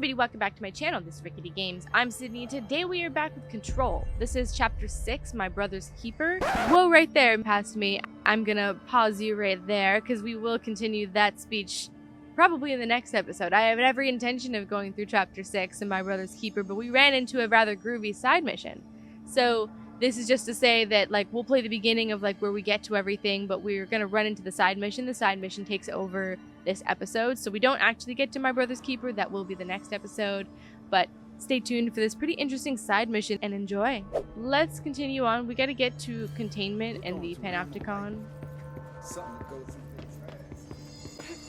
everybody, welcome back to my channel. This is RicketyGames. I'm Sydney, and today we are back with Control. This is Chapter 6, My Brother's Keeper. Whoa, right there past me. I'm gonna pause you right there, because we will continue that speech probably in the next episode. I have every intention of going through Chapter 6 and My Brother's Keeper, but we ran into a rather groovy side mission. So this is just to say that, like, we'll play the beginning of, like, where we get to everything, but we're gonna run into the side mission. The side mission takes over this episode, so we don't actually get to My Brother's Keeper. That will be the next episode, but stay tuned for this pretty interesting side mission and enjoy. Let's continue on. We gotta get to containment and the Panopticon.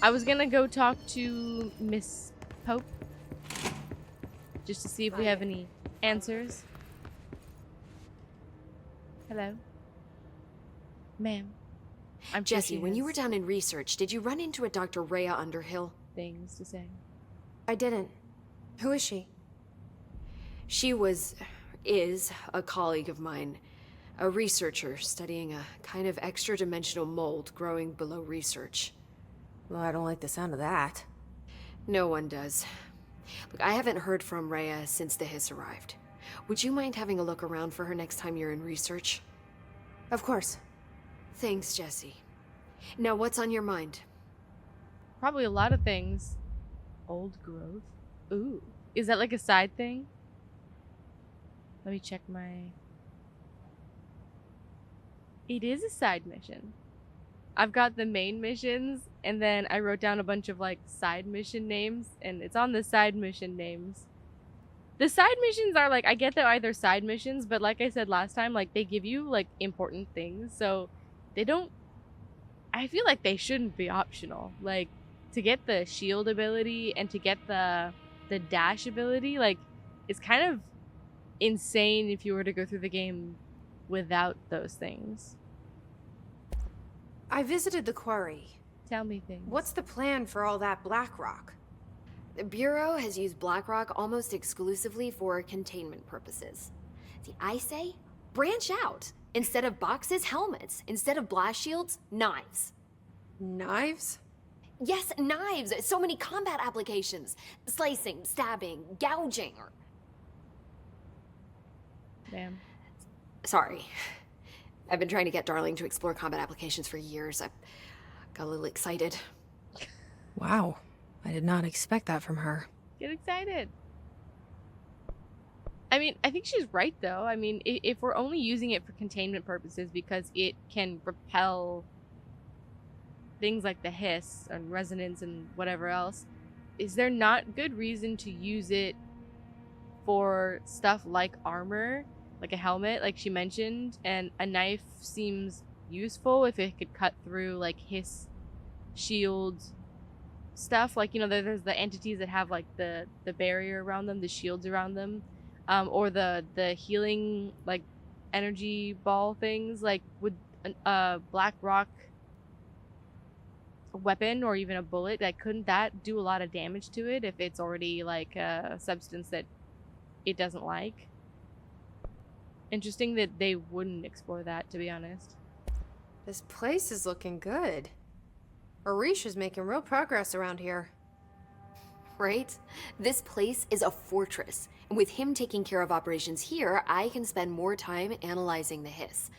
I was gonna go talk to Miss Hope just to see if we have any answers. Hello. Ma'am. I'm Jesse, when you were down in research, did you run into a Dr. Rhea Underhill? Things to say. I didn't. Who is she? She is a colleague of mine. A researcher studying a kind of extra-dimensional mold growing below research. Well, I don't like the sound of that. No one does. Look, I haven't heard from Rhea since the Hiss arrived. Would you mind having a look around for her next time you're in research? Of course. Thanks, Jesse. Now, what's on your mind? Probably a lot of things. Old growth. Ooh. Is that like a side thing? Let me check my... It is a side mission. I've got the main missions, and then I wrote down a bunch of, like, side mission names, and it's on the side mission names. The side missions are, like, I get they're either side missions, but like I said last time, like, they give you, like, important things, so they don't... I feel like they shouldn't be optional. Like, to get the shield ability and to get the dash ability, like, it's kind of insane if you were to go through the game without those things. I visited the quarry. Tell me things. What's the plan for all that black rock? The Bureau has used Blackrock almost exclusively for containment purposes. See, I say, branch out. Instead of boxes, helmets. Instead of blast shields, knives. Knives? Yes, knives. So many combat applications. Slicing, stabbing, gouging, or... Ma'am. Sorry. I've been trying to get Darling to explore combat applications for years. I got a little excited. Wow. I did not expect that from her. Get excited. I mean, I think she's right, though. I mean, if we're only using it for containment purposes because it can repel things like the hiss and resonance and whatever else, is there not good reason to use it for stuff like armor, like a helmet, like she mentioned, and a knife seems useful if it could cut through, like, hiss shields stuff, like, you know, there's the entities that have, like, the barrier around them, the shields around them, or the healing, like, energy ball things. Like, would a black rock weapon or even a bullet, like, couldn't that do a lot of damage to it if it's already, like, a substance that it doesn't like? Interesting that they wouldn't explore that, to be honest. This place is looking good. Arish is making real progress around here. Right? This place is a fortress. And with him taking care of operations here, I can spend more time analyzing the hiss.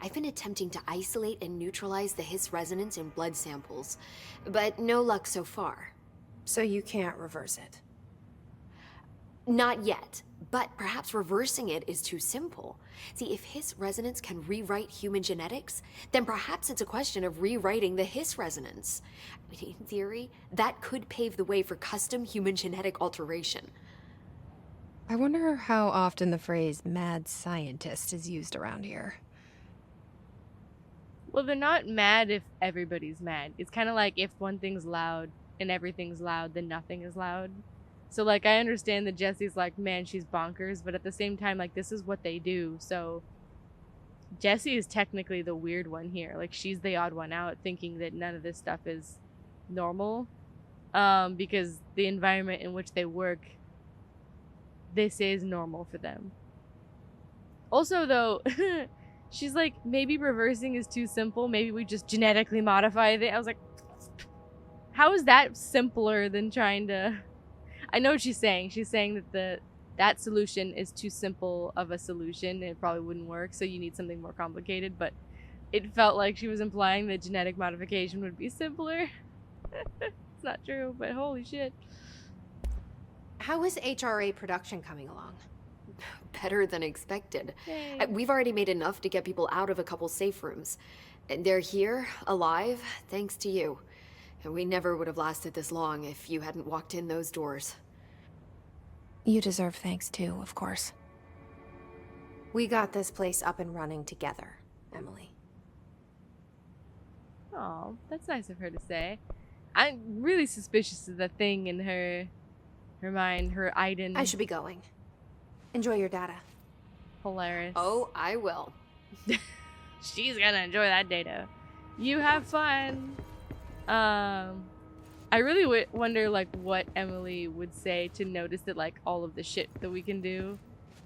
I've been attempting to isolate and neutralize the hiss resonance in blood samples, but no luck so far. So you can't reverse it? Not yet, but perhaps reversing it is too simple. See, if hiss resonance can rewrite human genetics, then perhaps it's a question of rewriting the hiss resonance. I mean, in theory, that could pave the way for custom human genetic alteration. I wonder how often the phrase mad scientist is used around here. Well, they're not mad if everybody's mad. It's kind of like if one thing's loud and everything's loud, then nothing is loud. So, like, I understand that Jesse's like, man, she's bonkers, but at the same time, like, this is what they do. So Jesse is technically the weird one here. Like, she's the odd one out, thinking that none of this stuff is normal, because the environment in which they work, this is normal for them. Also, though, she's like, maybe reversing is too simple. Maybe we just genetically modify it. I was like, how is that simpler than trying to... I know what she's saying. She's saying that that solution is too simple of a solution. It probably wouldn't work, so you need something more complicated, but it felt like she was implying that genetic modification would be simpler. It's not true, but holy shit. How is HRA production coming along? Better than expected. Yay. We've already made enough to get people out of a couple safe rooms. And they're here, alive, thanks to you. And we never would have lasted this long if you hadn't walked in those doors. You deserve thanks too, of course. We got this place up and running together, Emily. Oh, that's nice of her to say. I'm really suspicious of the thing in her mind, her Iden. I should be going. Enjoy your data. Polaris. Oh, I will. She's gonna enjoy that data. You have fun. I really wonder like what Emily would say to notice that like all of the shit that we can do,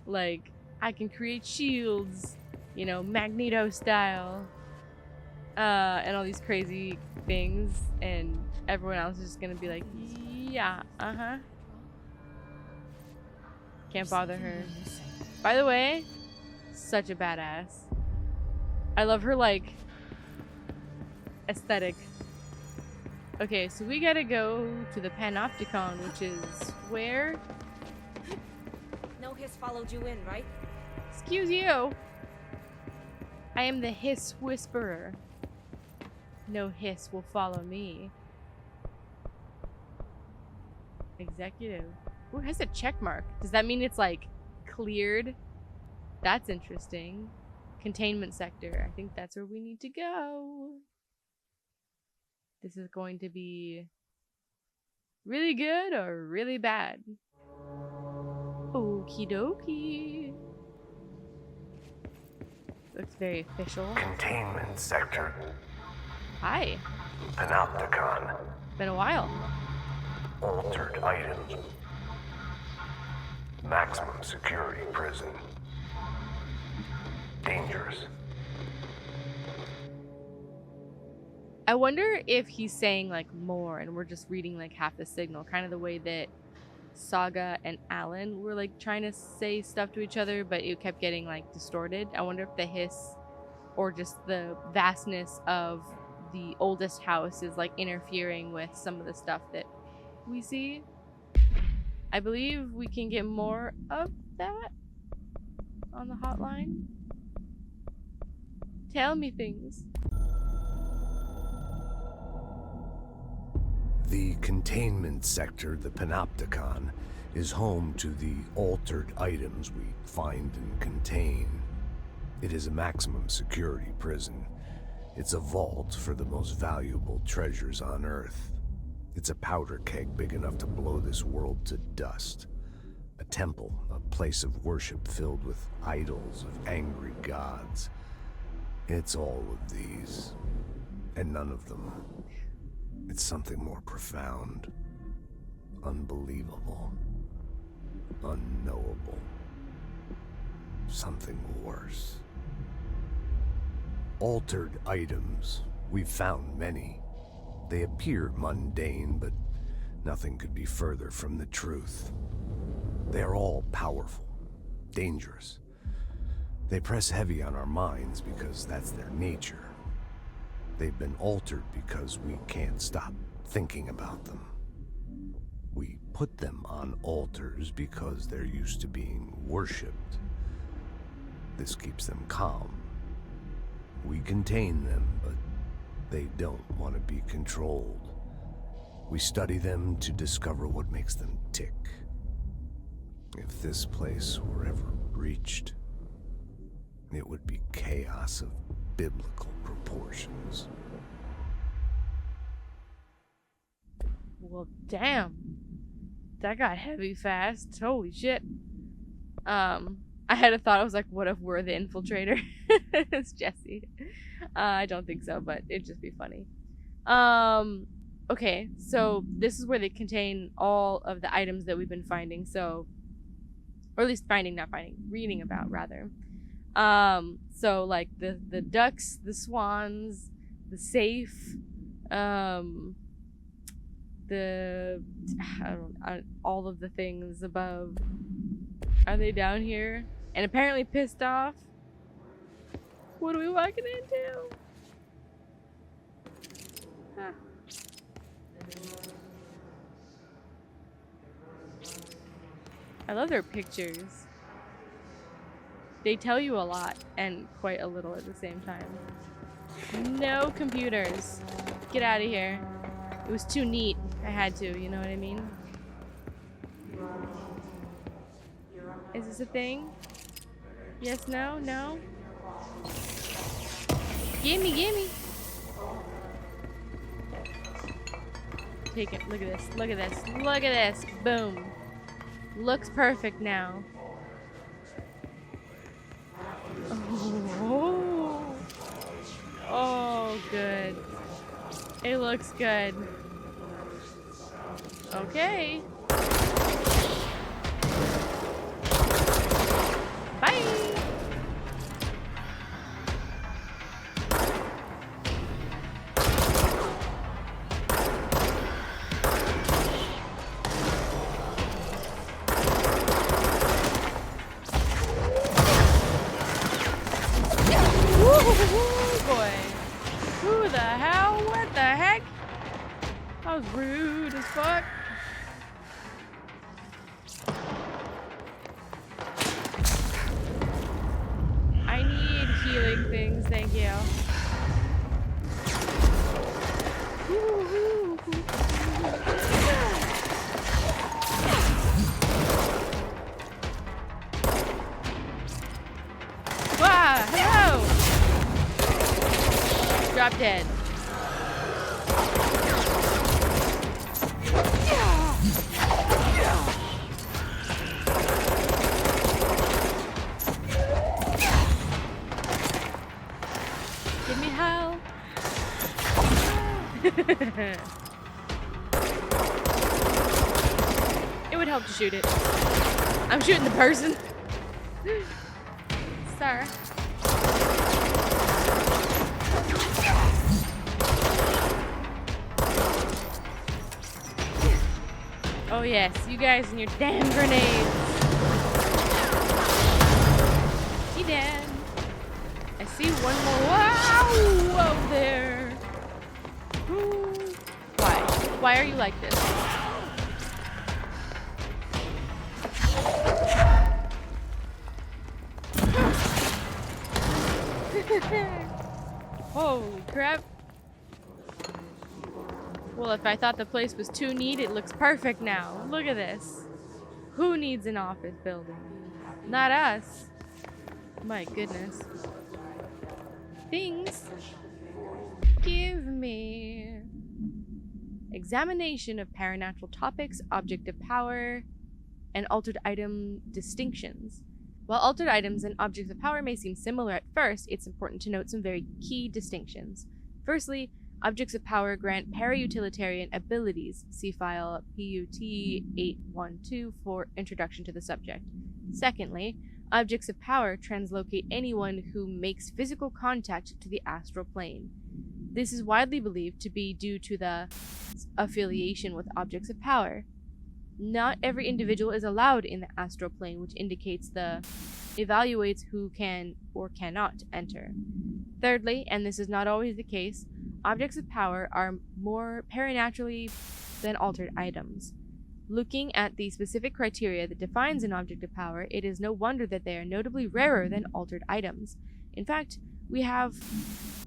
like I can create shields, you know, Magneto style, and all these crazy things, and everyone else is just gonna be like, yeah, can't bother her. By the way, such a badass. I love her like aesthetic. Okay, so we gotta go to the Panopticon, which is where? No hiss followed you in, right? Excuse you. I am the hiss whisperer. No hiss will follow me. Executive. Ooh, it has a check mark. Does that mean it's like cleared? That's interesting. Containment sector. I think that's where we need to go. This is going to be really good or really bad. Okie dokie. Looks very official. Containment sector. Hi. Panopticon. Been a while. Altered items. Maximum security prison. Dangerous. I wonder if he's saying like more and we're just reading like half the signal, kind of the way that Saga and Alan were like trying to say stuff to each other, but it kept getting like distorted. I wonder if the hiss or just the vastness of the oldest house is like interfering with some of the stuff that we see. I believe we can get more of that on the hotline. Tell me things. The containment sector, the Panopticon, is home to the altered items we find and contain. It is a maximum security prison. It's a vault for the most valuable treasures on Earth. It's a powder keg big enough to blow this world to dust. A temple, a place of worship filled with idols of angry gods. It's all of these, and none of them. It's something more profound, unbelievable, unknowable. Something worse. Altered items. We've found many. They appear mundane, but nothing could be further from the truth. They are all powerful, dangerous. They press heavy on our minds because that's their nature. They've been altered because we can't stop thinking about them. We put them on altars because they're used to being worshipped. This keeps them calm. We contain them, but they don't want to be controlled. We study them to discover what makes them tick. If this place were ever breached, it would be chaos of biblical proportions. Well, damn. That got heavy fast. Holy shit. I had a thought. I was like, what if we're the infiltrator? It's Jesse. I don't think so, but it'd just be funny. Okay, so this is where they contain all of the items that we've been finding. So, or at least finding, not finding, reading about rather. So like the ducks, the swans, the safe, the all of the things above. Are they down here? And apparently pissed off. What are we walking into? Huh. I love their pictures. They tell you a lot and quite a little at the same time. No computers. Get out of here. It was too neat. I had to, you know what I mean? Is this a thing? Yes, no, no? Gimme, gimme! Take it. Look at this. Look at this. Look at this. Boom. Looks perfect now. Oh. Oh, good. It looks good. Okay. Bye. Who the hell? What the heck? That was rude as fuck. I need healing things, thank you. Wow, hello! Drop dead. Give me hell. It would help to shoot it. I'm shooting the person. Sir. Oh yes, you guys and your damn grenades. He dead. I see one more. Wow! Up there. Ooh. Why? Why are you like this? Holy crap. Well, if I thought the place was too neat, it looks perfect now. Look at this. Who needs an office building? Not us. My goodness. Things. Give me. Examination of paranatural topics, object of power, and altered item distinctions. While altered items and objects of power may seem similar at first, it's important to note some very key distinctions. Firstly, objects of power grant para-utilitarian abilities. See file PUT 812 for introduction to the subject. Secondly, objects of power translocate anyone who makes physical contact to the astral plane. This is widely believed to be due to the affiliation with objects of power. Not every individual is allowed in the astral plane, which indicates the evaluates who can or cannot enter. Thirdly, and this is not always the case, objects of power are more paranaturally than altered items. Looking at the specific criteria that defines an object of power, it is no wonder that they are notably rarer than altered items. In fact, we have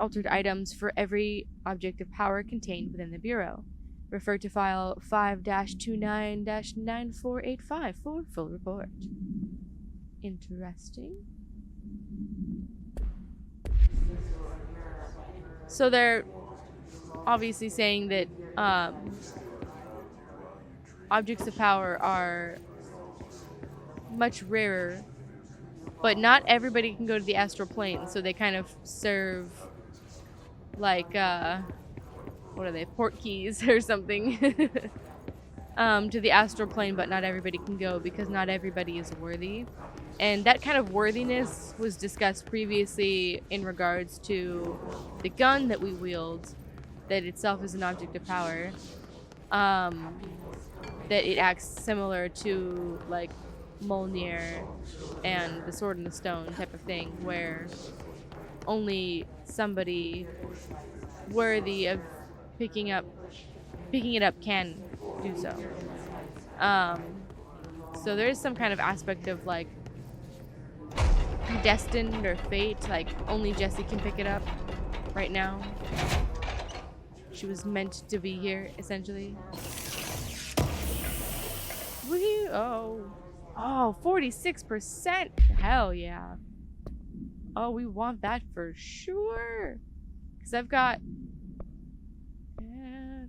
altered items for every object of power contained within the Bureau. Refer to file 5-29-9485 for full report. Interesting. So they're obviously saying that objects of power are much rarer, but not everybody can go to the astral plane, so they kind of serve like what are they, port keys or something to the astral plane, but not everybody can go because not everybody is worthy. And that kind of worthiness was discussed previously in regards to the gun that we wield, that itself is an object of power. that it acts similar to like Mjolnir and the Sword in the Stone type of thing, where only somebody worthy of picking it up can do so. So there's some kind of aspect of like destined or fate, like only Jesse can pick it up right now. She was meant to be here, essentially. Woohoo! Oh, 46%. Hell yeah. Oh, we want that for sure. Because I've got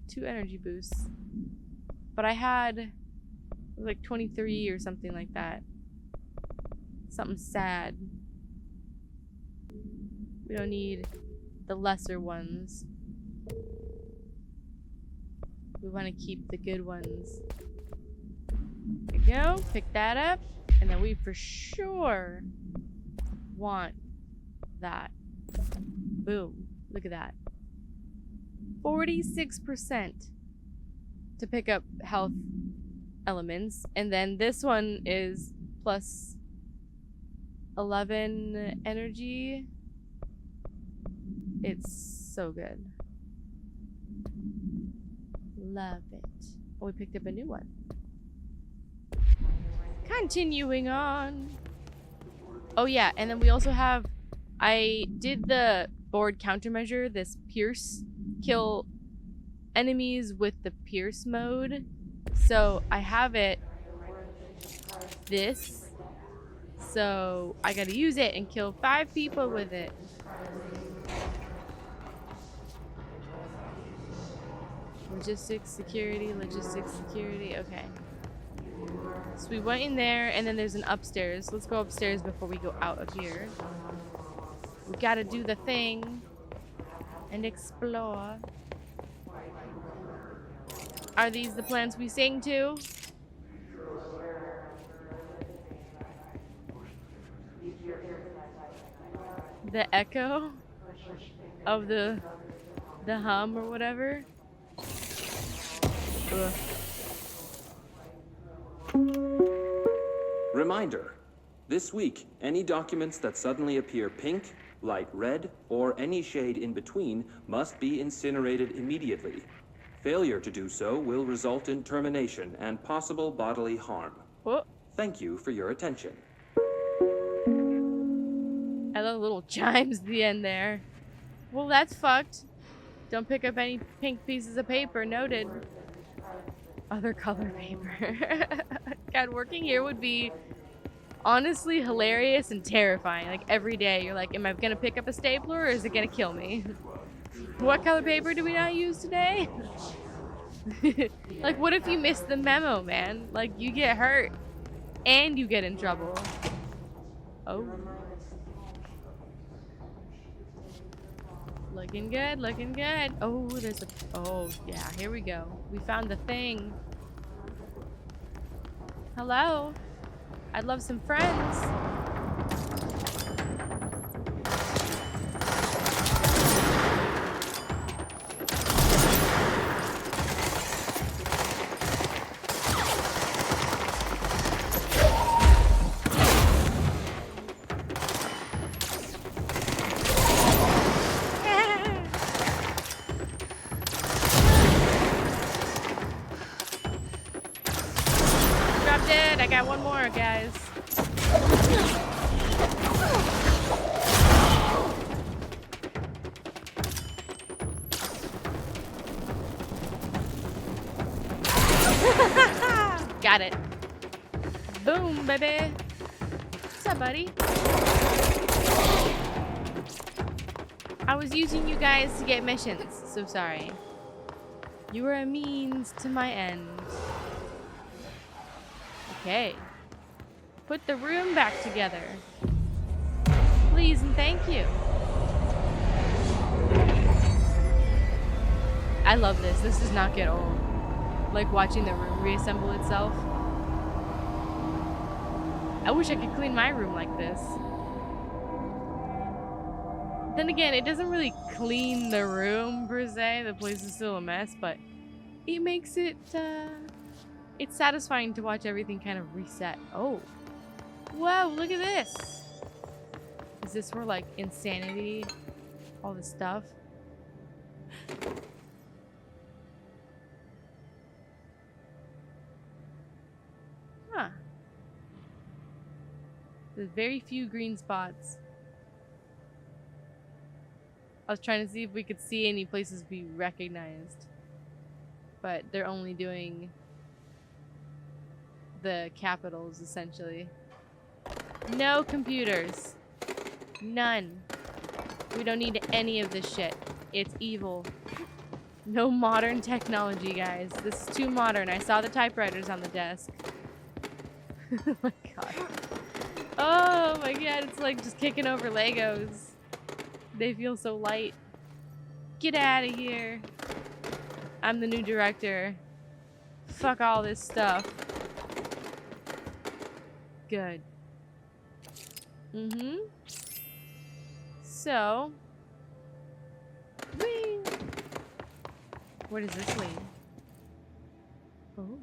2 energy boosts. But I had like 23 or something like that. Something sad. We don't need the lesser ones. We want to keep the good ones. There we go. Pick that up. And then we for sure want that. Boom. Look at that. 46% to pick up health elements. And then this one is plus 11 energy. It's so good. Love it. Oh, we picked up a new one. Continuing on. Oh yeah, and then we also have, I did the board countermeasure, this pierce, kill enemies with the pierce mode. So I have it this. So I gotta use it and kill 5 people with it. Logistics, security, okay. So we went in there, and then there's an upstairs. Let's go upstairs before we go out of here. We gotta do the thing and explore. Are these the plants we sing to? The echo of the hum or whatever. Ugh. Reminder. This week, any documents that suddenly appear pink, light red, or any shade in between must be incinerated immediately. Failure to do so will result in termination and possible bodily harm. Oh. Thank you for your attention. I love little chimes at the end there. Well, that's fucked. Don't pick up any pink pieces of paper. Noted. Other color paper. God, working here would be honestly hilarious and terrifying. Like every day you're like, am I gonna pick up a stapler or is it gonna kill me? What color paper do we not use today? Like, what if you miss the memo, man? Like, you get hurt and you get in trouble. Oh. Looking good, looking good. Oh, there's a... Oh, yeah, here we go. We found the thing. Hello? I'd love some friends. Dead. I got one more, guys. Got it. Boom, baby. What's up, buddy? I was using you guys to get missions, so sorry. You were a means to my end. Okay. Put the room back together. Please and thank you. I love this. This does not get old. Like watching the room reassemble itself. I wish I could clean my room like this. Then again, it doesn't really clean the room per se. The place is still a mess, but it makes it, it's satisfying to watch everything kind of reset. Oh. Whoa, look at this. Is this where, like, insanity, all this stuff? Huh. There's very few green spots. I was trying to see if we could see any places we recognized. But they're only doing the capitals, essentially. No computers. None. We don't need any of this shit. It's evil. No modern technology, guys. This is too modern. I saw the typewriters on the desk. Oh my god. Oh my god, it's like just kicking over Legos. They feel so light. Get out of here. I'm the new director. Fuck all this stuff. Good. Mm-hmm. So. Whee! Where does this lead? Oh.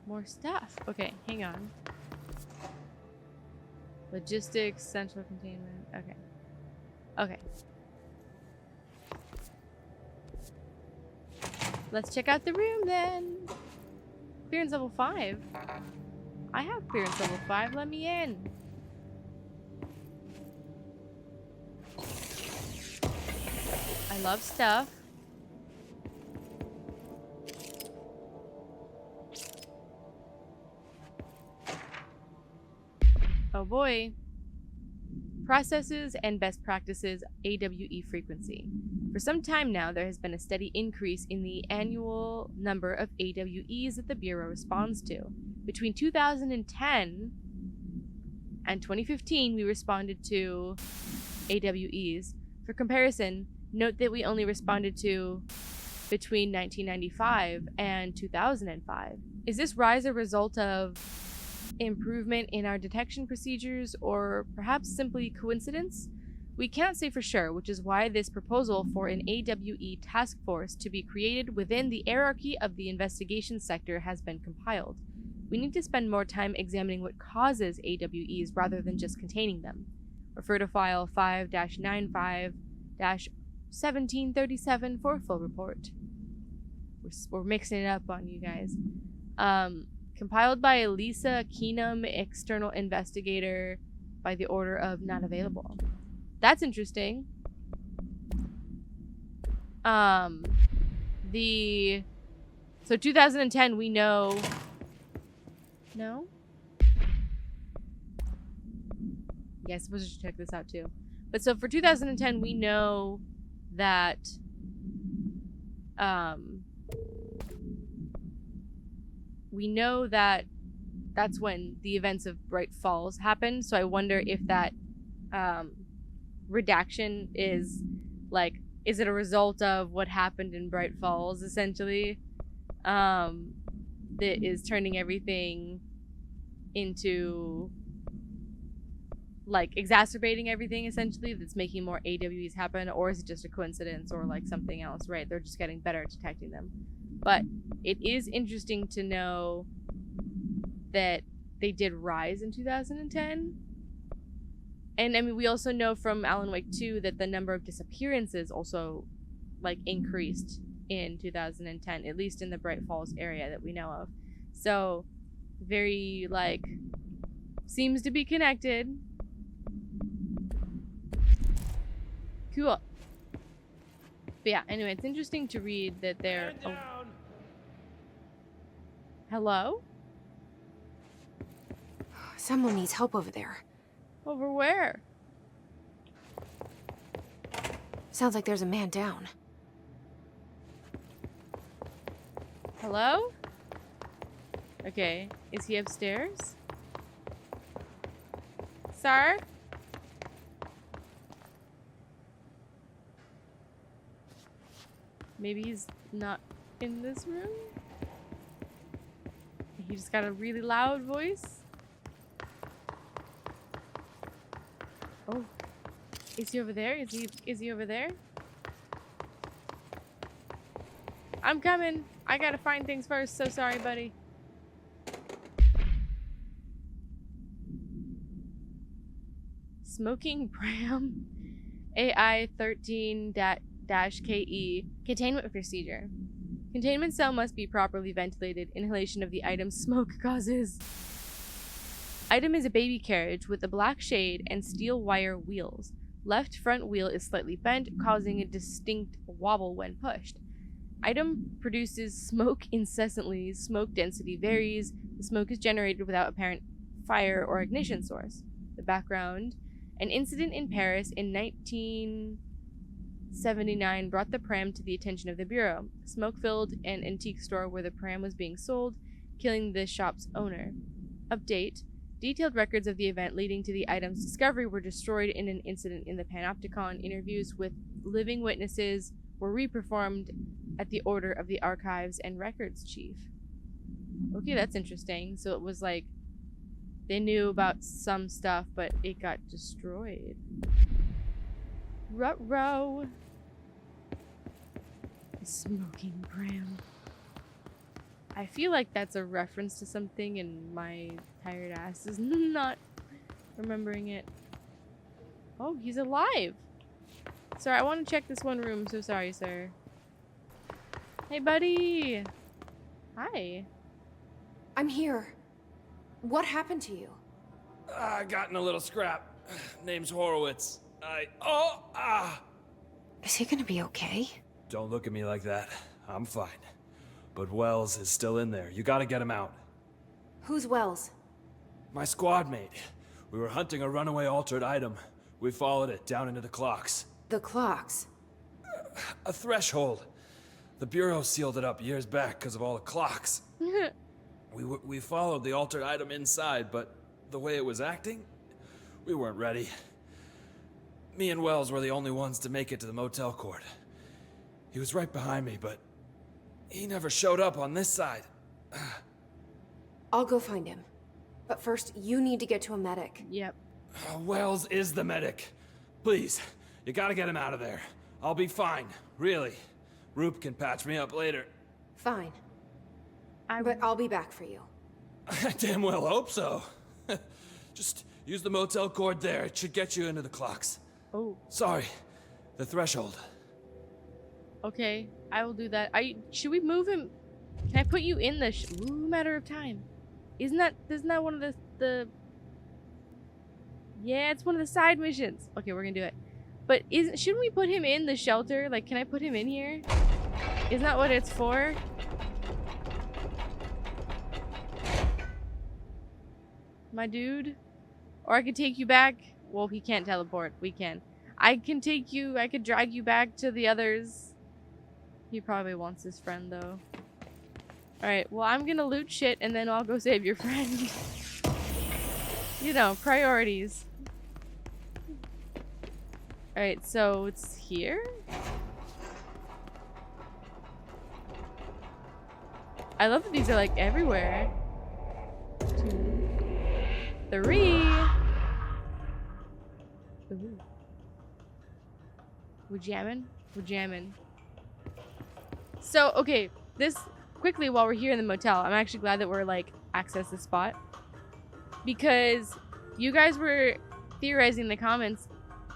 More stuff. Okay, hang on. Logistics, central containment. Okay. Okay. Let's check out the room then. Clearance level 5. I have clearance level 5. Let me in. I love stuff. Oh boy. Processes and best practices AWE frequency. For some time now, there has been a steady increase in the annual number of AWEs that the Bureau responds to. Between 2010 and 2015, we responded to AWEs. For comparison, note that we only responded to between 1995 and 2005. Is this rise a result of improvement in our detection procedures, or perhaps simply coincidence? We cannot say for sure, which is why this proposal for an AWE task force to be created within the hierarchy of the investigation sector has been compiled. We need to spend more time examining what causes AWEs rather than just containing them. Refer to file 5-95-1737 for a full report. We're mixing it up on you guys. Compiled by Lisa Keenum, external investigator, by the order of not available. That's interesting. So 2010 we know. No? Yeah, I suppose I should check this out too. But so for 2010 we know that that's when the events of Bright Falls happened. So I wonder if that redaction is is it a result of what happened in Bright Falls, essentially, that is turning everything into, exacerbating everything, essentially, that's making more AWEs happen, or is it just a coincidence or something else, right? They're just getting better at detecting them. But it is interesting to know that they did rise in 2010. And I mean, we also know from Alan Wake 2 that the number of disappearances also increased in 2010, at least in the Bright Falls area that we know of. So very seems to be connected. Cool. But yeah, anyway, it's interesting to read that they're... Oh. Hello? Someone needs help over there. Over where? Sounds like there's a man down. Hello? Okay, is he upstairs? Sir? Maybe he's not in this room? He just got a really loud voice? Oh. Is he over there? Is he over there? I'm coming. I gotta find things first. So sorry, buddy. Smoking pram. AI 13-KE. Containment procedure. Containment cell must be properly ventilated. Inhalation of the item's smoke causes. Item is a baby carriage with a black shade and steel wire wheels. Left front wheel is slightly bent, causing a distinct wobble when pushed. Item produces smoke incessantly. Smoke density varies. The smoke is generated without apparent fire or ignition source. The background. An incident in Paris in 1979 brought the pram to the attention of the Bureau. Smoke filled an antique store where the pram was being sold, killing the shop's owner. Update. Detailed records of the event leading to the item's discovery were destroyed in an incident in the Panopticon. Interviews with living witnesses were reperformed at the order of the Archives and Records Chief. Okay, that's interesting. So it was like they knew about some stuff, but it got destroyed. Ruh-roh. Smoking pram. I feel like that's a reference to something and my tired ass is not remembering it. Oh, he's alive. Sorry, I want to check this one room. So sorry, sir. Hey, buddy. Hi. I'm here. What happened to you? I got in a little scrap. Name's Horowitz. Is he gonna be okay? Don't look at me like that. I'm fine. But Wells is still in there. You gotta get him out. Who's Wells? My squad mate. We were hunting a runaway altered item. We followed it down into the clocks. The clocks. A threshold. The Bureau sealed it up years back because of all the clocks. We followed the altered item inside, but the way it was acting, we weren't ready. Me and Wells were the only ones to make it to the motel court. He was right behind me, but he never showed up on this side. I'll go find him. But first, you need to get to a medic. Yep. Wells is the medic. Please, you gotta get him out of there. I'll be fine, really. Roop can patch me up later. Fine. But I'll be back for you. I damn well hope so. Just use the motel cord there. It should get you into the clocks. Oh. Sorry, the threshold. Okay, I will do that. Should we move him? Can I put you in the matter of time? Isn't that one of the Yeah, it's one of the side missions. Okay, we're gonna do it. But shouldn't we put him in the shelter? Like, can I put him in here? Isn't that what it's for? My dude? Or I could take you back. Well, he can't teleport. We can. I can take you. I could drag you back to the others. He probably wants his friend, though. Alright, well, I'm gonna loot shit and then I'll go save your friend. You know, priorities. Alright, so it's here? I love that these are like everywhere. 2, 3. Ooh. We're jamming? We're jamming. So, okay, quickly while we're here in the motel, I'm actually glad that we're like access the spot. Because you guys were theorizing in the comments.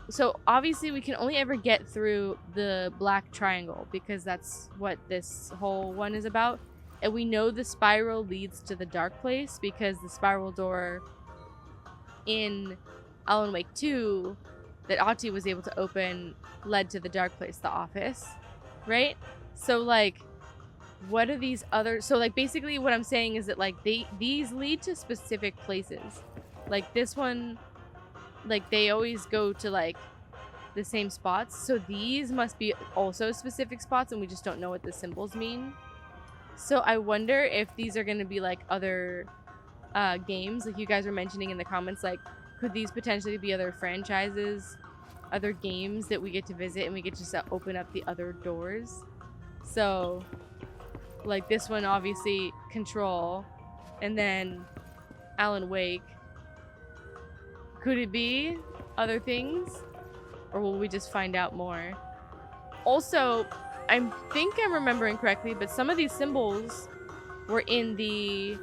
So obviously we can only ever get through the black triangle because that's what this whole one is about. And we know the spiral leads to the dark place because the spiral door in Alan Wake 2 that Ati was able to open led to the dark place, the office, right? So like, what are these other? So like, basically what I'm saying is that like these lead to specific places. Like this one, like they always go to like the same spots. So these must be also specific spots and we just don't know what the symbols mean. So I wonder if these are going to be like other games, like you guys were mentioning in the comments, like could these potentially be other franchises, other games that we get to visit and we get to just open up the other doors. So like this one, obviously Control, and then Alan Wake. Could it be other things? Or will we just find out more? Also, I think I'm remembering correctly, but some of these symbols were in the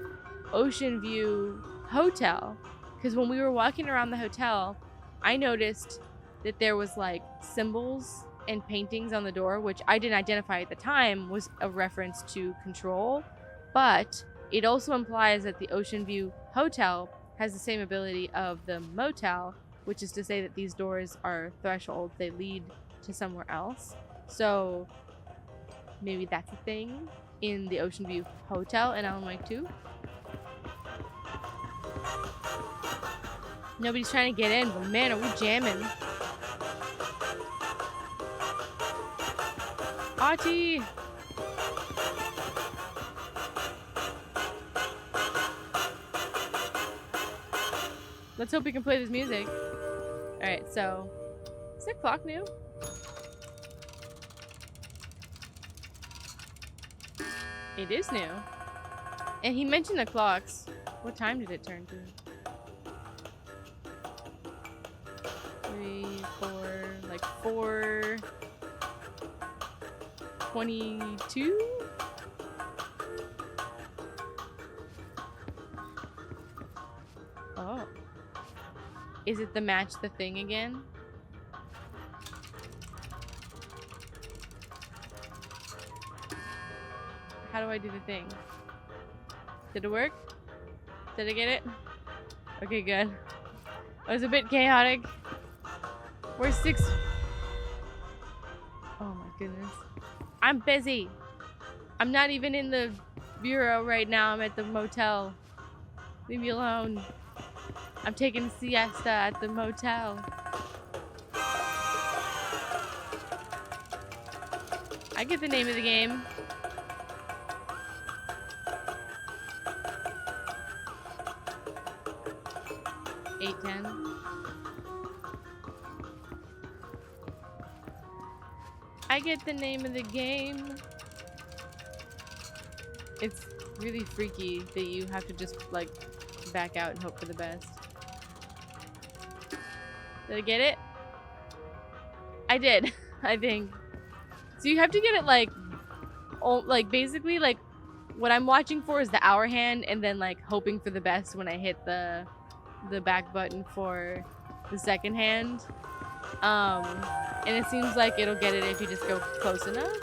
Ocean View Hotel. Because when we were walking around the hotel, I noticed that there was like symbols and paintings on the door, which I didn't identify at the time was a reference to Control. But it also implies that the Ocean View Hotel has the same ability of the motel, which is to say that these doors are thresholds. They lead to somewhere else. So maybe that's a thing in the Ocean View Hotel in Alan Wake 2. Nobody's trying to get in, but man, are we jamming. Archie! Let's hope we can play this music. Alright, so... Is that clock new? It is new. And he mentioned the clocks. What time did it turn to? 3, 4, like 4:22? Oh. Is it the match the thing again? How do I do the thing? Did it work? Did I get it? Okay, good. It was a bit chaotic. We're 6. Oh my goodness. I'm busy. I'm not even in the bureau right now. I'm at the motel. Leave me alone. I'm taking a siesta at the motel. I get the name of the game. I get the name of the game. It's really freaky that you have to just like back out and hope for the best. Did I get it? I did, I think. So you have to get it like basically like what I'm watching for is the hour hand and then like hoping for the best when I hit the back button for the second hand. And it seems like it'll get it if you just go close enough.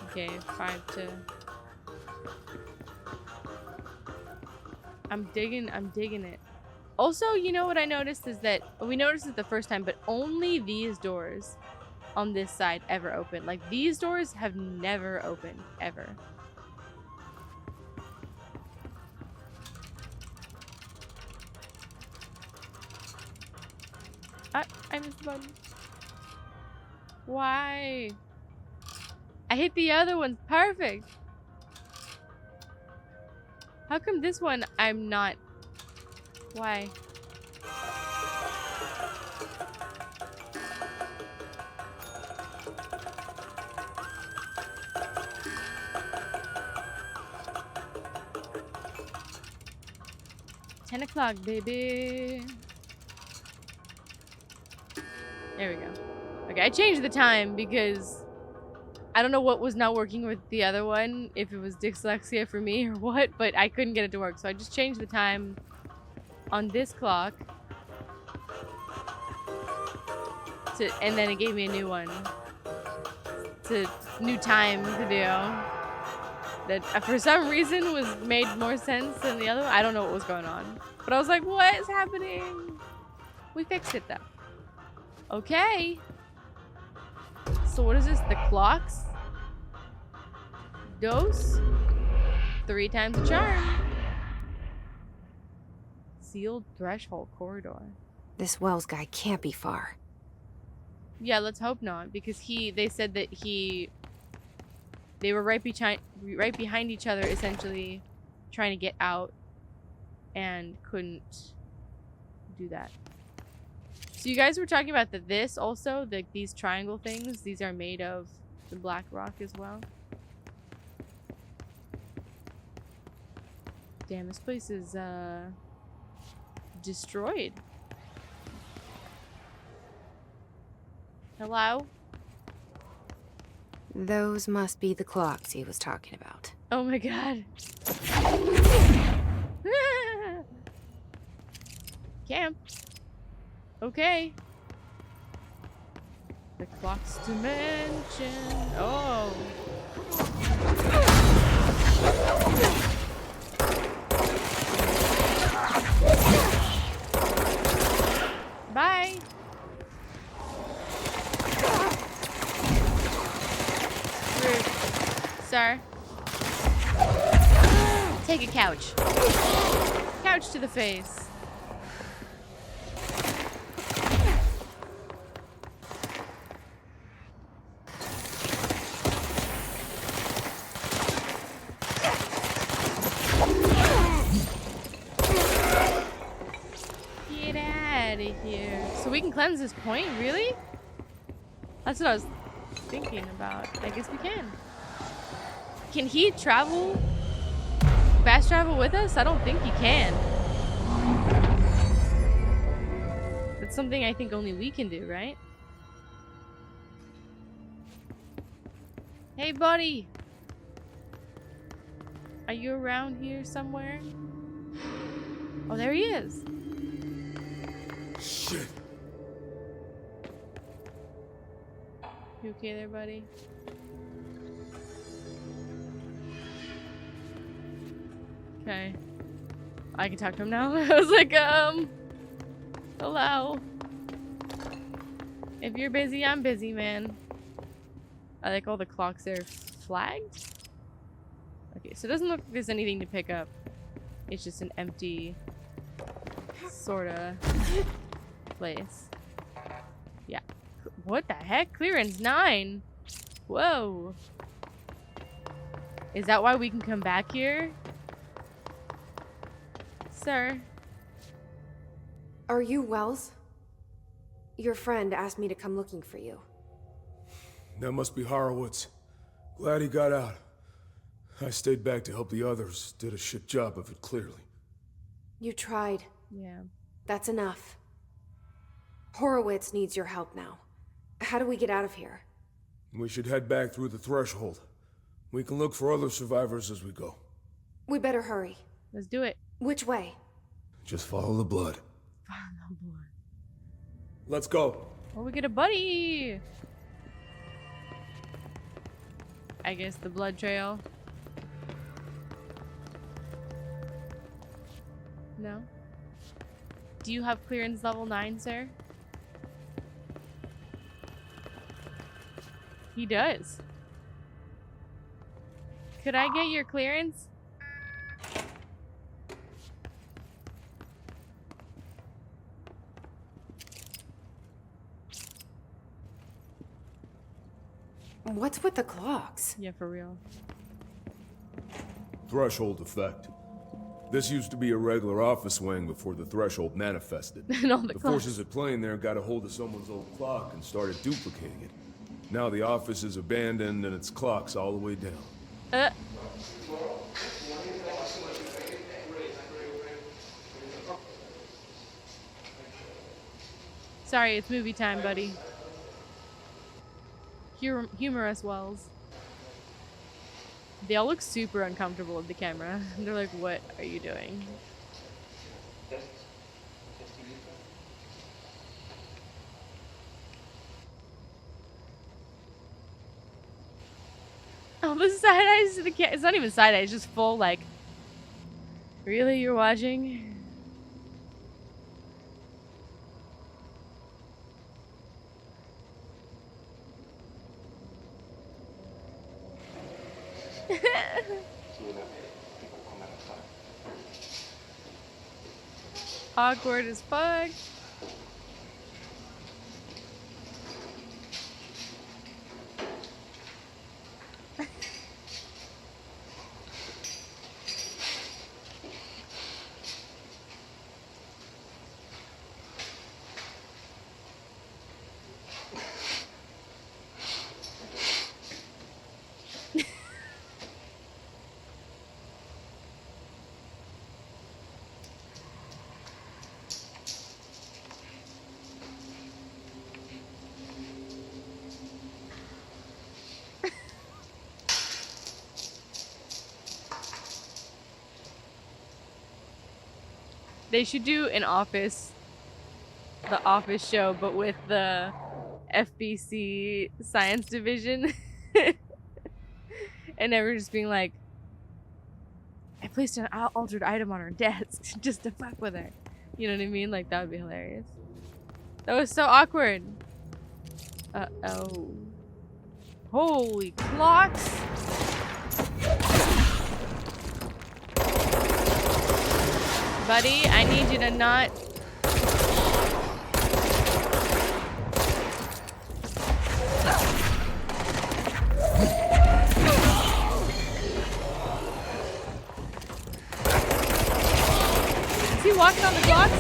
Okay, 5 to... I'm digging it. Also, you know what I noticed is that we noticed it the first time, but only these doors on this side ever open. Like these doors have never opened ever. I missed the button. Why? I hit the other one. Perfect. How come this one I'm not? Why? $10 o'clock, baby. There we go. Okay, I changed the time because I don't know what was not working with the other one, if it was dyslexia for me or what, but I couldn't get it to work. So I just changed the time on this clock and then it gave me a new one. It's a new time video that for some reason made more sense than the other one. I don't know what was going on. But I was like, what is happening? We fixed it though. Okay. So what is this? The clocks? Dose? 3 times a charm. Sealed threshold corridor. This Wells guy can't be far. Yeah, let's hope not, because they said that they were right behind each other, essentially trying to get out, and couldn't do that. So you guys were talking about that this also, these triangle things, these are made of the black rock as well. Damn, this place is destroyed. Hello? Those must be the clocks he was talking about. Oh my god. Camp. Okay. The clock's dimension. Oh. Bye. Rude. Sir. Take a couch. Couch to the face. Get out of here. So we can cleanse this point, really? That's what I was thinking about. I guess we can. Can he travel? Fast travel with us? I don't think he can. That's something I think only we can do, right? Hey, buddy! Are you around here somewhere? Oh, there he is. Shit. You okay there, buddy? Okay. I can talk to him now. I was like, hello. If you're busy, I'm busy, man. I like all the clocks there flagged. Okay, so it doesn't look like there's anything to pick up. It's just an empty sorta place. Yeah. What the heck? Clearance 9. Whoa. Is that why we can come back here? Sir. Are you Wells? Your friend asked me to come looking for you. That must be Horowitz. Glad he got out. I stayed back to help the others. Did a shit job of it, clearly. You tried. Yeah. That's enough. Horowitz needs your help now. How do we get out of here? We should head back through the threshold. We can look for other survivors as we go. We better hurry. Let's do it. Which way? Just follow the blood. Oh boy. Let's go. Oh, we get a buddy. I guess the blood trail. No? Do you have clearance level 9, sir? He does. Could I get your clearance? What's with the clocks? Yeah, for real. Threshold effect. This used to be a regular office wing before the threshold manifested. And all the clocks. Forces at play in there got a hold of someone's old clock and started duplicating it. Now the office is abandoned and its clock's all the way down. Sorry, it's movie time, buddy. Humor us, Wells. They all look super uncomfortable with the camera. They're like, what are you doing? Oh, the side eyes to the cat. It's not even side eyes, it's just full, like, really, you're watching? Awkward as fuck. They should do an Office, the Office show, but with the FBC Science Division. And never just being like, I placed an altered item on her desk just to fuck with her. You know what I mean? Like, that would be hilarious. That was so awkward. Uh-oh. Holy clocks! Buddy, I need you to not... Is he walking on the clocks?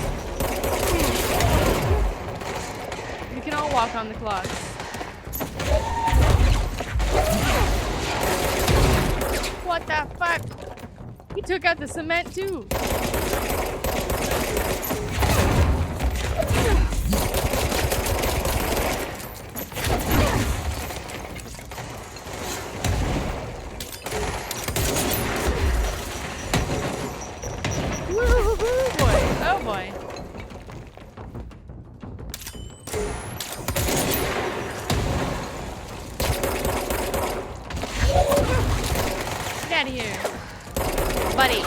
We can all walk on the clocks. What the fuck? He took out the cement too. Woo-hoo-hoo, boy. Oh boy. Get out of here, buddy.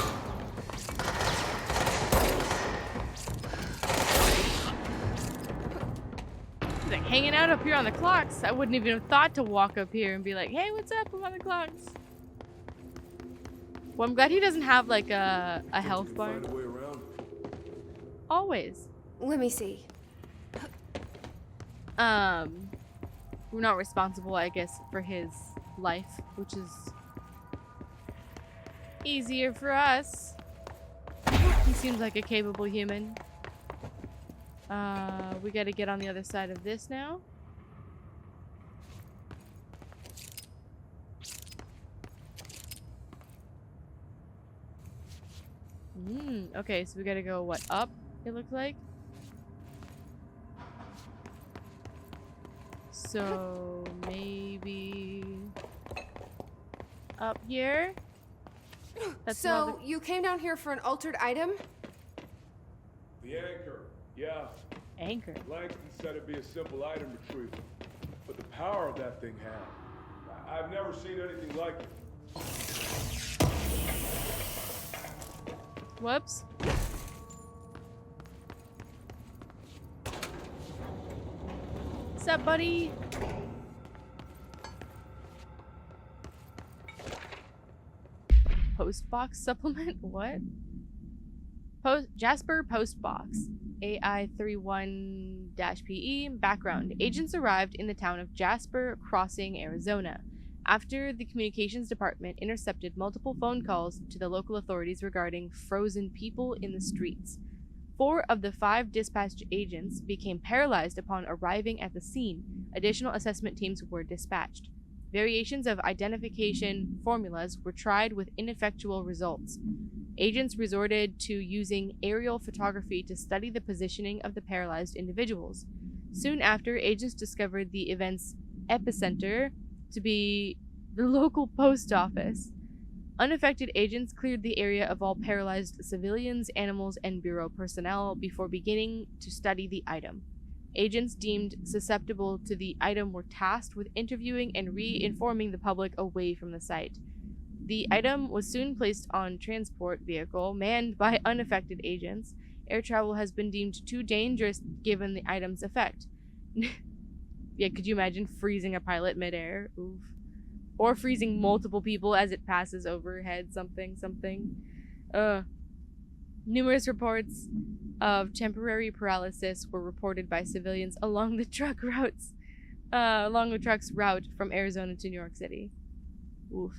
He's like hanging out up here on the clocks. I wouldn't even have thought to walk up here and be like, hey, what's up? I'm on the clocks. Well, I'm glad he doesn't have like a health bar. Find a way around it. Always. Let me see. We're not responsible, I guess, for his life, which is easier for us. He seems like a capable human. We gotta get on the other side of this now. Okay, so we gotta go, what, up, it looks like? So, maybe... up here? That's So, another... you came down here for an altered item? The anchor. Yeah. Anchor. Langston said it'd be a simple item retrieval. But the power of that thing had. I've never seen anything like it. Whoops. What's up, buddy? Postbox supplement? What? Jasper Postbox. AI31-PE. Background. Agents arrived in the town of Jasper Crossing, Arizona, after the communications department intercepted multiple phone calls to the local authorities regarding frozen people in the streets. 4 of the 5 dispatched agents became paralyzed upon arriving at the scene. Additional assessment teams were dispatched. Variations of identification formulas were tried with ineffectual results. Agents resorted to using aerial photography to study the positioning of the paralyzed individuals. Soon after, agents discovered the event's epicenter to be the local post office. Unaffected agents cleared the area of all paralyzed civilians, animals, and bureau personnel before beginning to study the item. Agents deemed susceptible to the item were tasked with interviewing and re-informing the public away from the site. The item was soon placed on transport vehicle manned by unaffected agents. Air travel has been deemed too dangerous given the item's effect. Yeah, could you imagine freezing a pilot midair? Oof. Or freezing multiple people as it passes overhead, something. Numerous reports of temporary paralysis were reported by civilians along the truck's route from Arizona to New York City. Oof.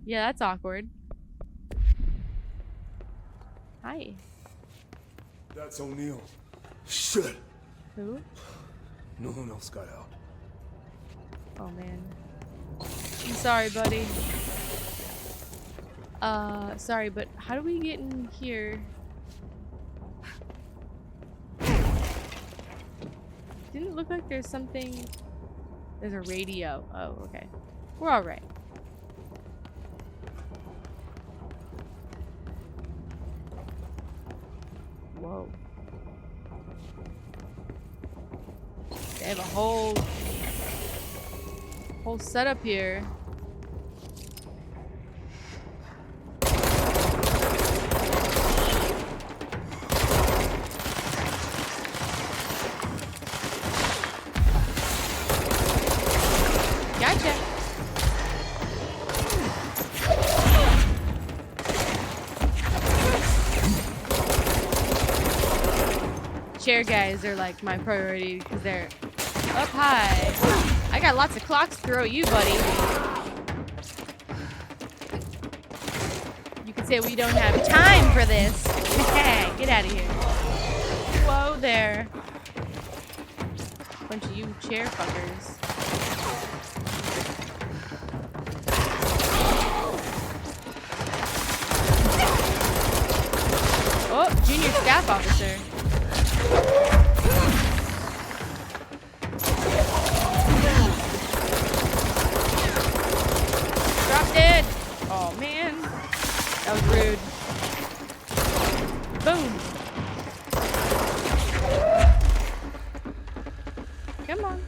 Yeah, that's awkward. Hi. That's O'Neill. Shit. Who? No one else got out. Oh man. I'm sorry, buddy. Sorry, but how do we get in here? Didn't it look like there's something? There's a radio. Oh, okay. We're alright. Whoa. They have a whole setup here. Gotcha. Chair guys are like my priority because they're up high. I got lots of clocks to throw at you, buddy. You could say we don't have time for this. Get out of here. Whoa there. Bunch of you chair fuckers. Oh, junior staff officer. Drop dead. Oh man, that was rude. Boom. Come on.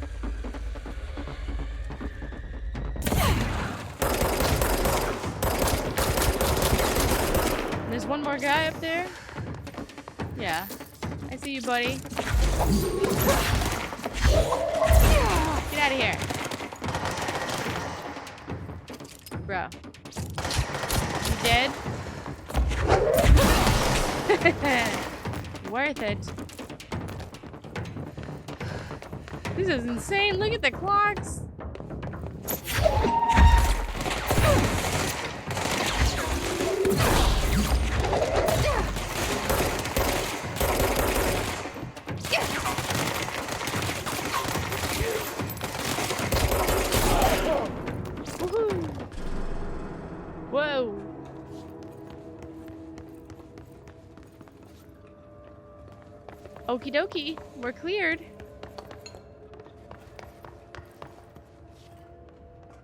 There's one more guy up there. Yeah, I see you, buddy. Get out of here. Bro. You dead? Worth it. This is insane. Look at the clocks. Whoa. Okie dokie, we're cleared.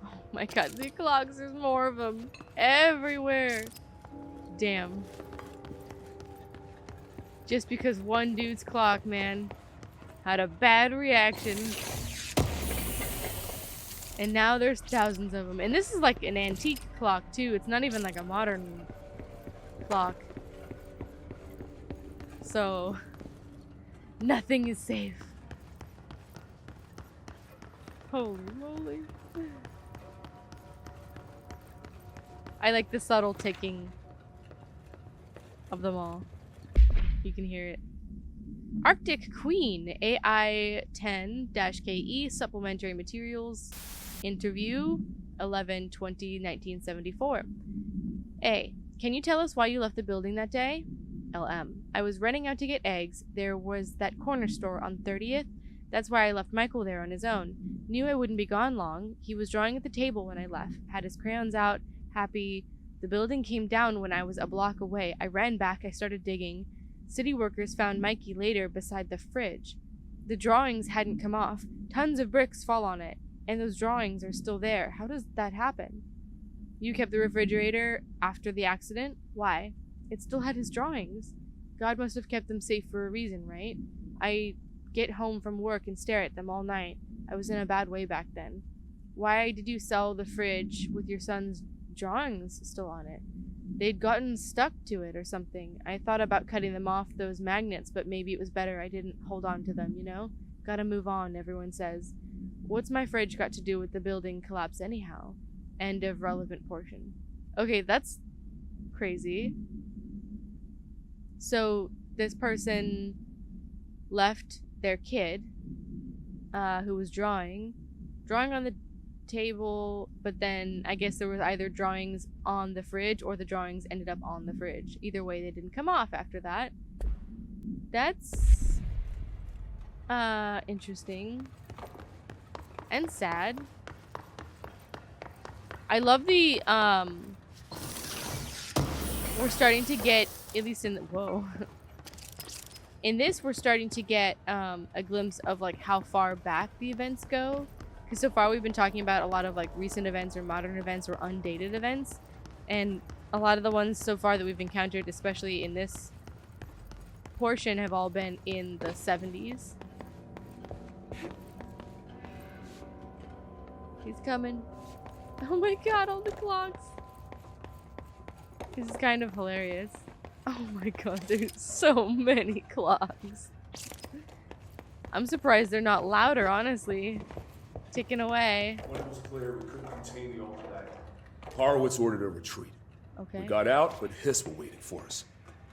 Oh my god, the clocks, there's more of them everywhere. Damn. Just because one dude's clock, man, had a bad reaction. And now there's thousands of them. And this is like an antique clock too. It's not even like a modern clock. So, nothing is safe. Holy moly. I like the subtle ticking of them all. You can hear it. Arctic Queen, AI 10-KE, supplementary materials. Interview 11/20/1974. A. Can you tell us why you left the building that day? LM. I was running out to get eggs. There was that corner store on 30th. That's why I left Michael there on his own. Knew I wouldn't be gone long. He was drawing at the table when I left. Had his crayons out. Happy. The building came down when I was a block away. I ran back. I started digging. City workers found Mikey later beside the fridge. The drawings hadn't come off. Tons of bricks fall on it. And those drawings are still there. How does that happen? You kept the refrigerator after the accident? Why? It still had his drawings. God must have kept them safe for a reason, right? I get home from work and stare at them all night. I was in a bad way back then. Why did you sell the fridge with your son's drawings still on it? They'd gotten stuck to it or something. I thought about cutting them off, those magnets, but maybe it was better I didn't hold on to them, you know? Gotta move on, everyone says. What's my fridge got to do with the building collapse anyhow? End of relevant portion. Okay, that's crazy. So this person left their kid, who was drawing on the table, but then I guess there was either drawings on the fridge or the drawings ended up on the fridge. Either way, they didn't come off after that. That's interesting. And sad. I love the we're starting to get, at least in the in this we're starting to get a glimpse of like how far back the events go, because so far we've been talking about a lot of like recent events or modern events or undated events, and a lot of the ones so far that we've encountered, especially in this portion have all been in the 70s. He's coming. Oh my god, all the clocks. This is kind of hilarious. Oh my god, there's so many clocks. I'm surprised they're not louder, honestly. Ticking away. When it was clear we couldn't contain the altered item, Horowitz ordered a retreat. Okay. We got out, but Hiss were waiting for us.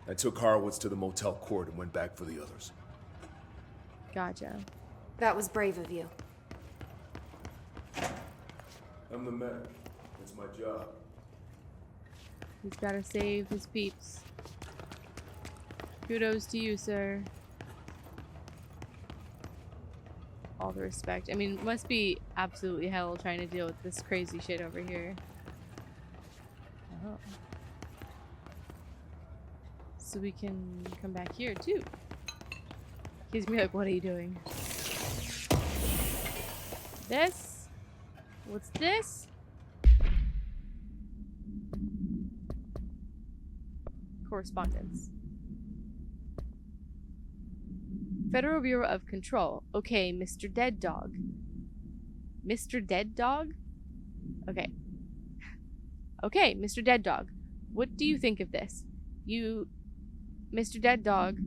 I took Horowitz to the motel court and went back for the others. Gotcha. That was brave of you. I'm the medic. It's my job. He's gotta save his peeps. Kudos to you, sir. All the respect. I mean, it must be absolutely hell trying to deal with this crazy shit over here. Oh. So we can come back here, too. He's gonna be like, what are you doing? This? What's this? Correspondence. Federal Bureau of Control. Okay, Mr. Dead Dog. Mr. Dead Dog? Okay. Okay, Mr. Dead Dog. What do you think of this? Mr. Dead Dog,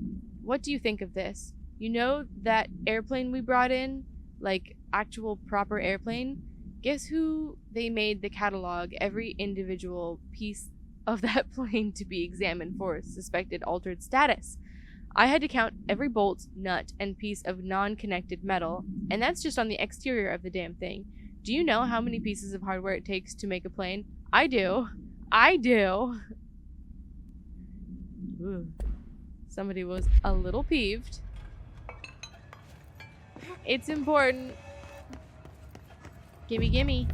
what do you think of this? You know that airplane we brought in? Like, actual proper airplane? Guess who they made the catalog every individual piece of that plane to be examined for suspected altered status? I had to count every bolt, nut, and piece of non-connected metal, and that's just on the exterior of the damn thing. Do you know how many pieces of hardware it takes to make a plane? I do. I do. Ooh. Somebody was a little peeved. It's important. Gimme, gimme.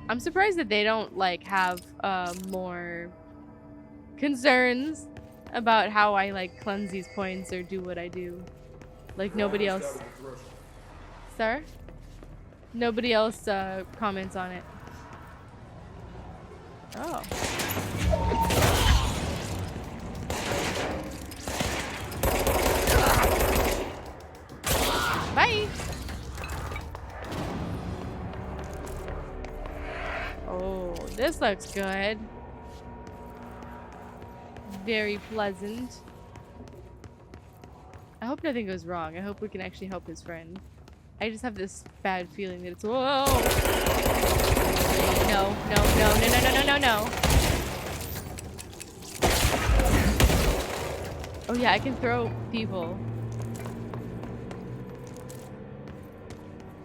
I'm surprised that they don't, like, have more concerns about how I, like, cleanse these points or do what I do. Like, nobody else... Sir? Nobody else comments on it. Oh. Bye! Oh, this looks good. Very pleasant. I hope nothing goes wrong. I hope we can actually help his friend. I just have this bad feeling that it's... Whoa! No, no, no, no, no, no, no, no, no. Oh yeah, I can throw people.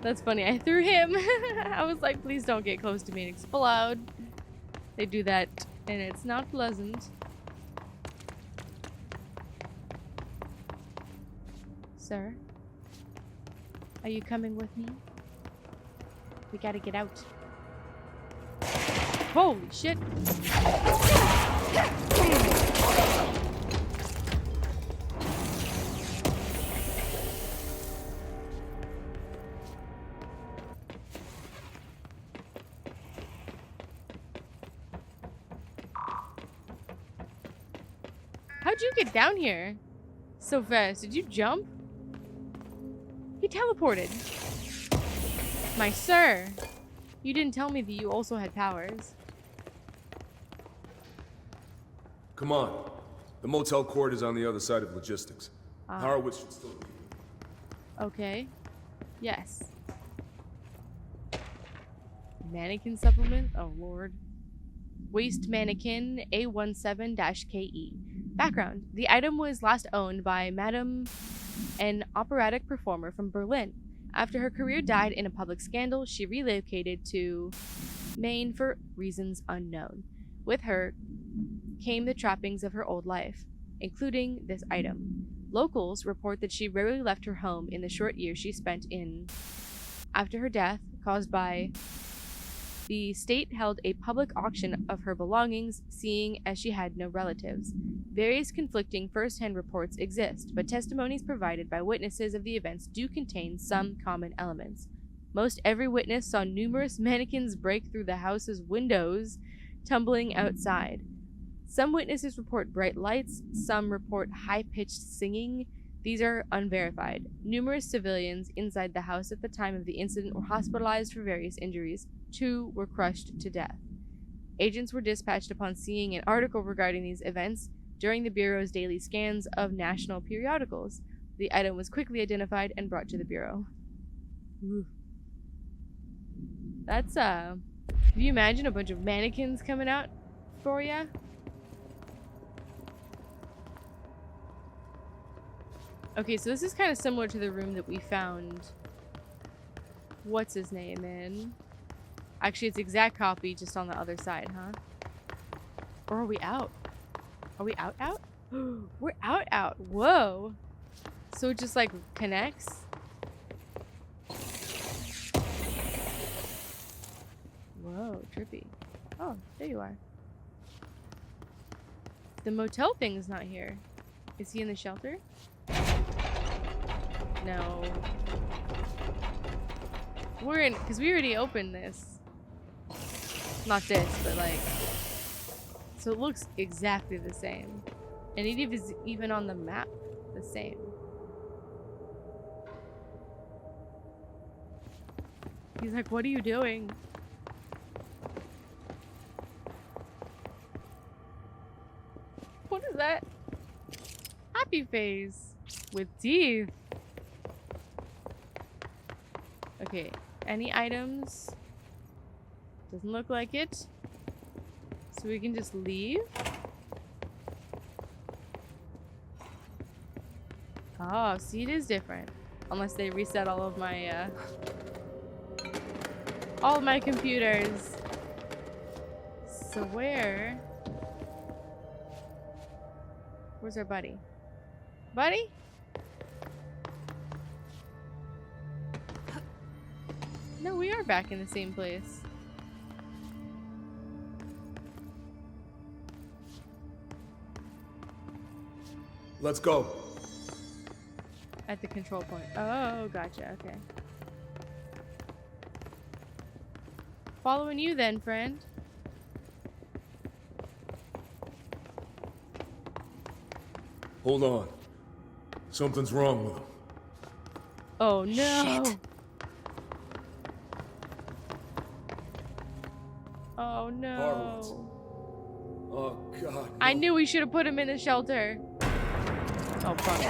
That's funny. I threw him. I was like, please don't get close to me and explode. They do that, and it's not pleasant. Sir? Are you coming with me? We gotta get out. Holy shit! How'd you get down here so fast? Did you jump? He teleported. My sir, you didn't tell me that you also had powers. Come on. The motel court is on the other side of logistics. Horowitz should still be here. Okay. Yes. Mannequin supplement? Oh, Lord. Waist mannequin A17-KE. Background. The item was last owned by Madame, an operatic performer from Berlin. After her career died in a public scandal, she relocated to Maine for reasons unknown. With her came the trappings of her old life, including this item. Locals report that she rarely left her home in the short years she spent in. After her death, caused by the state held a public auction of her belongings, seeing as she had no relatives. Various conflicting first-hand reports exist, but testimonies provided by witnesses of the events do contain some common elements. Most every witness saw numerous mannequins break through the house's windows, tumbling outside. Some witnesses report bright lights, some report high-pitched singing. These are unverified. Numerous civilians inside the house at the time of the incident were hospitalized for various injuries. 2 were crushed to death. Agents were dispatched upon seeing an article regarding these events during the Bureau's daily scans of national periodicals. The item was quickly identified and brought to the Bureau. Ooh. That's, can you imagine a bunch of mannequins coming out for ya? Okay, so this is kind of similar to the room that we found what's his name in. Actually, it's exact copy, just on the other side, huh? Or are we out? Are we out? We're out. Whoa. So it just like connects? Whoa, trippy. Oh, there you are. The motel thing is not here. Is he in the shelter? No. We're in, because we already opened this. Not this, but like. So it looks exactly the same. And it is even on the map the same. He's like, what are you doing? What is that? Happy face with teeth. Okay, any items? Doesn't look like it. So we can just leave. Oh, see, it is different. Unless they reset all of my computers. So where's our buddy? Buddy? No, we are back in the same place. Let's go. At the control point. Oh, gotcha. Okay. Following you then, friend. Hold on. Something's wrong with him. Oh no. Shit. Oh no. Harwood's. Oh God. No. I knew we should have put him in the shelter. Oh fuck.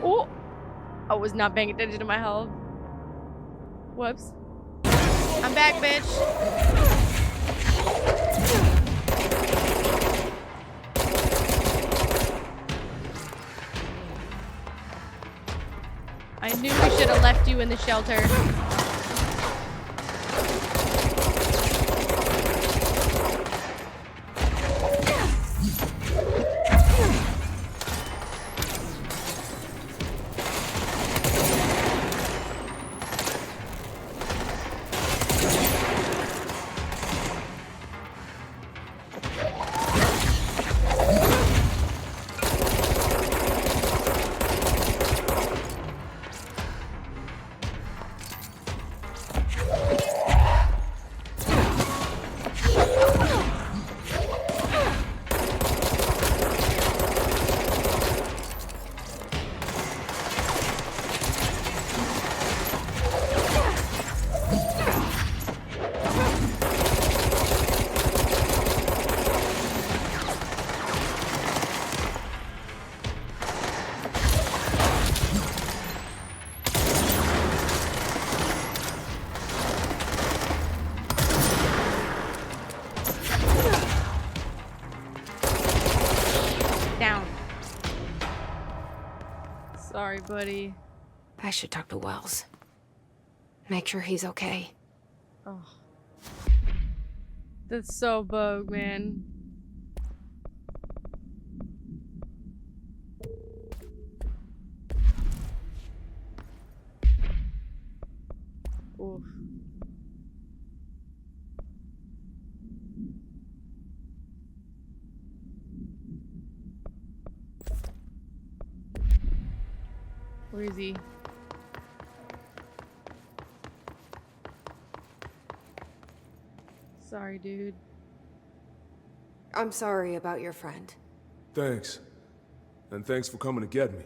Oh! I was not paying attention to my health. Whoops. I'm back, bitch. I knew we should have left you in the shelter. Sorry, buddy. I should talk to Wells. Make sure he's okay. Oh. That's so bug, man. Oof. Where is he? Sorry, dude. I'm sorry about your friend. Thanks. And thanks for coming to get me.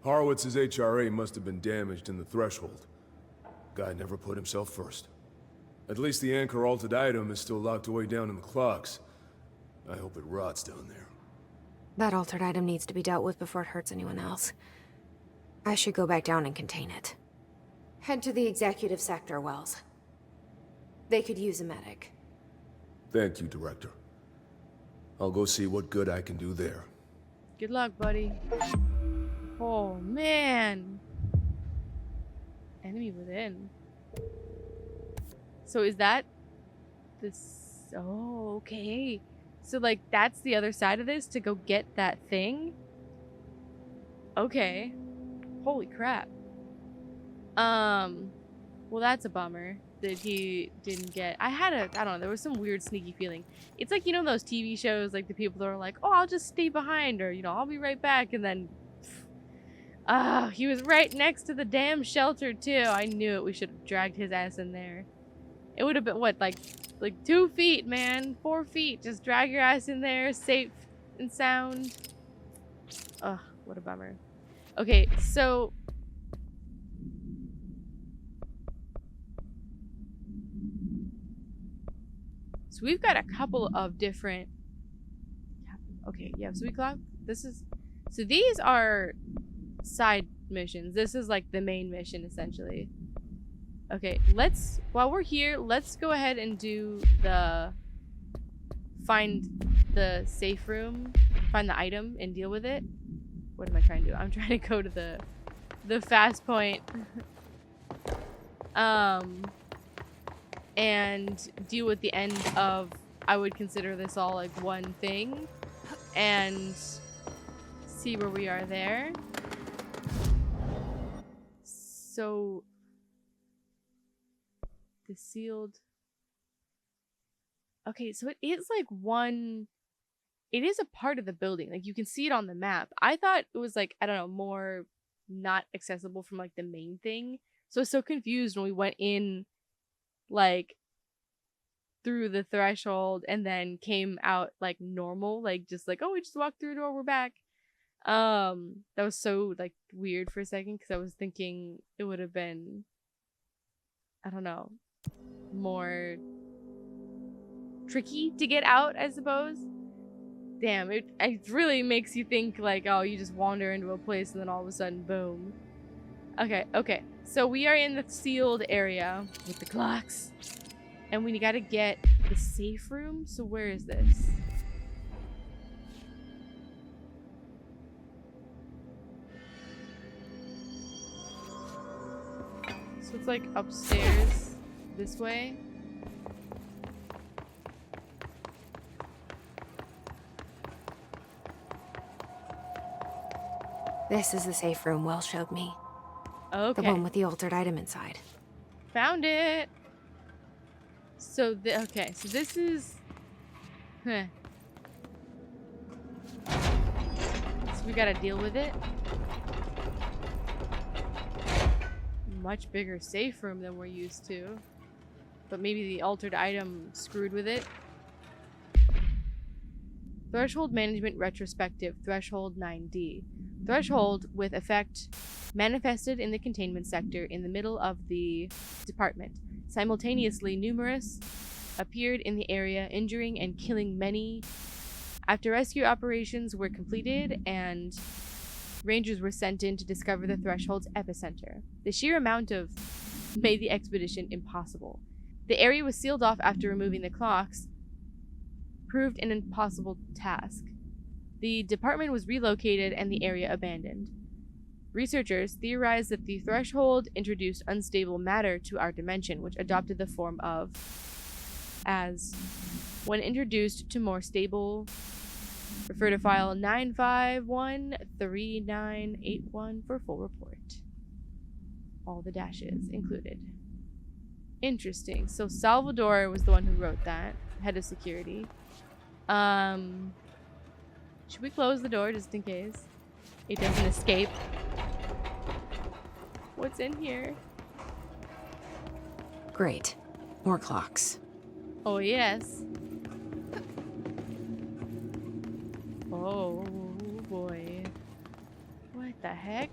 Horowitz's HRA must have been damaged in the threshold. Guy never put himself first. At least the anchor-altered item is still locked away down in the CLOCKS. I hope it rots down there. That altered item needs to be dealt with before it hurts anyone else. I should go back down and contain it. Head to the executive sector, Wells. They could use a medic. Thank you, Director. I'll go see what good I can do there. Good luck, buddy. Oh, man. Enemy within. So is that this? Oh, okay. So, like, that's the other side of this to go get that thing? Okay. Holy crap. Well, that's a bummer that he didn't get. I don't know, there was some weird sneaky feeling. It's like, you know, those TV shows, like the people that are like, oh, I'll just stay behind, or, you know, I'll be right back, and then he was right next to the damn shelter too. I knew it. We should have dragged his ass in there. It would have been what, like 2 feet, man, 4 feet. Just drag your ass in there, safe and sound. Ugh, what a bummer. Okay, so we've got a couple of different. Okay, yeah. So we clock. So these are side missions. This is like the main mission essentially. Okay, while we're here, let's go ahead and do find the safe room, find the item and deal with it. What am I trying to do? I'm trying to go to the fast point. And deal with the end of, I would consider this all like one thing, and see where we are there. So the sealed. Okay, so it is like it is a part of the building. Like you can see it on the map. I thought it was like, I don't know, more not accessible from like the main thing. So I was so confused when we went in like through the threshold and then came out like normal, like just like, oh, we just walked through the door, we're back. That was so like weird for a second because I was thinking it would have been, I don't know, more tricky to get out, I suppose. Damn, it really makes you think like, oh, you just wander into a place and then all of a sudden, boom. Okay. So we are in the sealed area with the CLOCKS. And we gotta get the safe room. So where is this? So it's like upstairs this way. This is the safe room Wells showed me. Okay. The one with the altered item inside. Found it. So okay, so this is so we gotta deal with it. Much bigger safe room than we're used to. But maybe the altered item screwed with it. Threshold Management Retrospective, Threshold 9D. Threshold with effect manifested in the containment sector in the middle of the department. Simultaneously, numerous appeared in the area, injuring and killing many. After rescue operations were completed and rangers were sent in to discover the threshold's epicenter, the sheer amount of made the expedition impossible. The area was sealed off after removing the CLOCKS, proved an impossible task. The department was relocated and the area abandoned. Researchers theorized that the threshold introduced unstable matter to our dimension, which adopted the form of as. When introduced to more stable, refer to file 9513981 for full report. All the dashes included. Interesting. So Salvador was the one who wrote that, head of security. Should we close the door just in case it doesn't escape? what's in here. Great. More clocks. Oh, yes. Oh, boy. What the heck?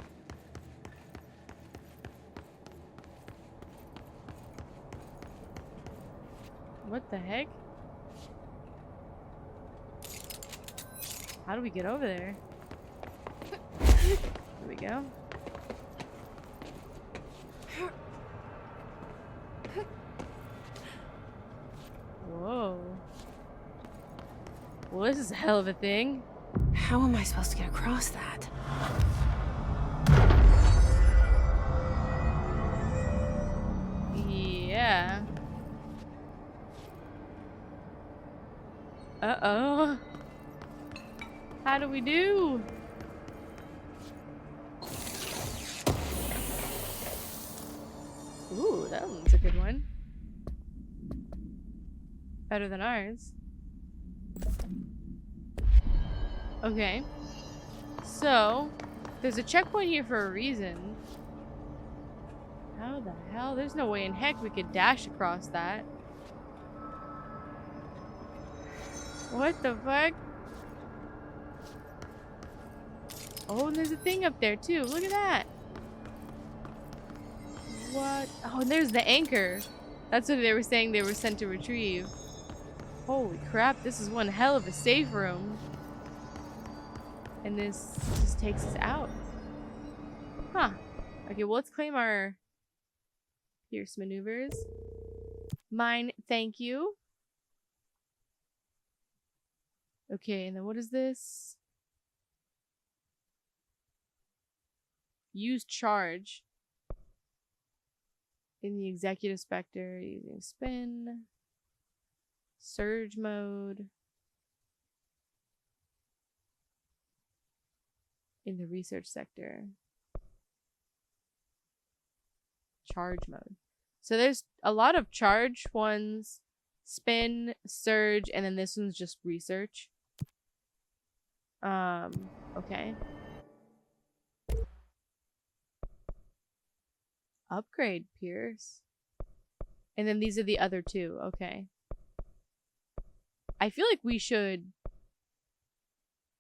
What the heck? How do we get over there? There we go. Whoa. Well, this is a hell of a thing. How am I supposed to get across that? Yeah. Uh-oh. How do we do? Ooh, that one's a good one. Better than ours. Okay. So, there's a checkpoint here for a reason. How the hell? There's no way in heck we could dash across that. What the fuck? Oh, and there's a thing up there too. Look at that. What? Oh, and there's the anchor. That's what they were saying they were sent to retrieve. Holy crap, this is one hell of a safe room. And this just takes us out. Huh. Okay, well, let's claim our Pierce maneuvers. Mine, thank you. Okay, and then what is this? Use charge in the executive spectre using spin. Surge mode. In the research sector. Charge mode. So there's a lot of charge ones. Spin, surge, and then this one's just research. Okay. Upgrade Pierce. And then these are the other two. Okay. I feel like we should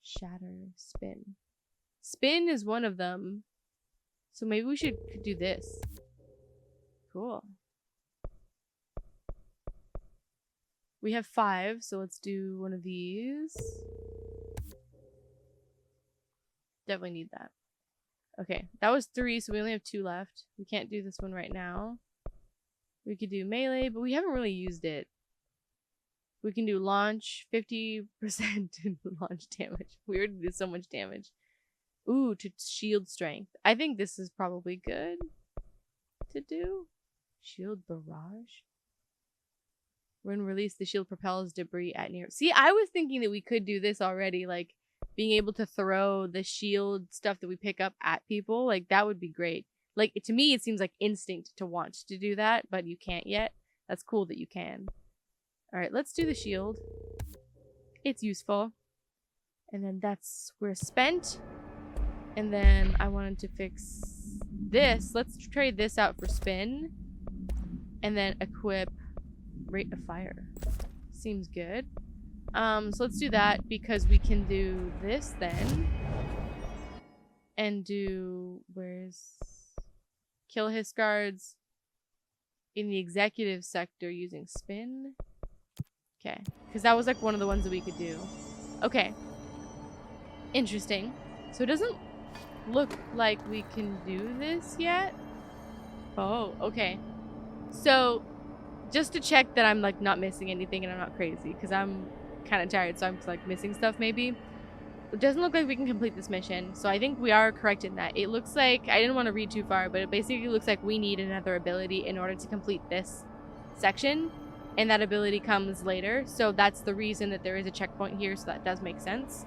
shatter, spin. Spin is one of them. So maybe we should do this. Cool. We have 5, so let's do one of these. Definitely need that. Okay, that was 3, so we only have 2 left. We can't do this one right now. We could do melee, but we haven't really used it. We can do launch, 50% launch damage. We already did so much damage. Ooh, to shield strength. I think this is probably good to do. Shield barrage. When released, the shield propels debris at near. See, I was thinking that we could do this already, like being able to throw the shield stuff that we pick up at people. Like that would be great. Like to me, it seems like instinct to want to do that, but you can't yet. That's cool that you can. All right, let's do the shield. It's useful. And then we're spent. And then I wanted to fix this. Let's trade this out for spin. And then equip rate of fire. Seems good. So let's do that because we can do this then. And do, kill his guards in the executive sector using spin. Okay, because that was like one of the ones that we could do. Okay. Interesting. So it doesn't look like we can do this yet. Oh, okay. So just to check that I'm like not missing anything and I'm not crazy because I'm kind of tired, so I'm like missing stuff maybe. It doesn't look like we can complete this mission, so I think we are correct in that. It looks like, I didn't want to read too far, but it basically looks like we need another ability in order to complete this section, and that ability comes later, so that's the reason that there is a checkpoint here, so that does make sense.